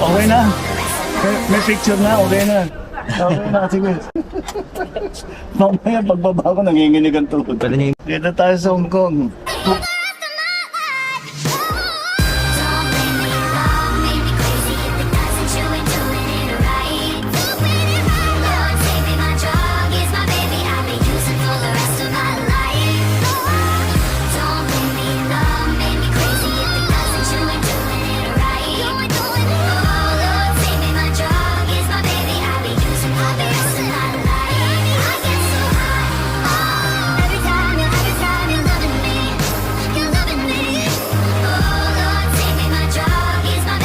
Okay na. May picture na, okay na. Okay na, sige. Mamaya pagbaba ko, nanginginig ang tuhod. Dito tayo sa Hong Kong.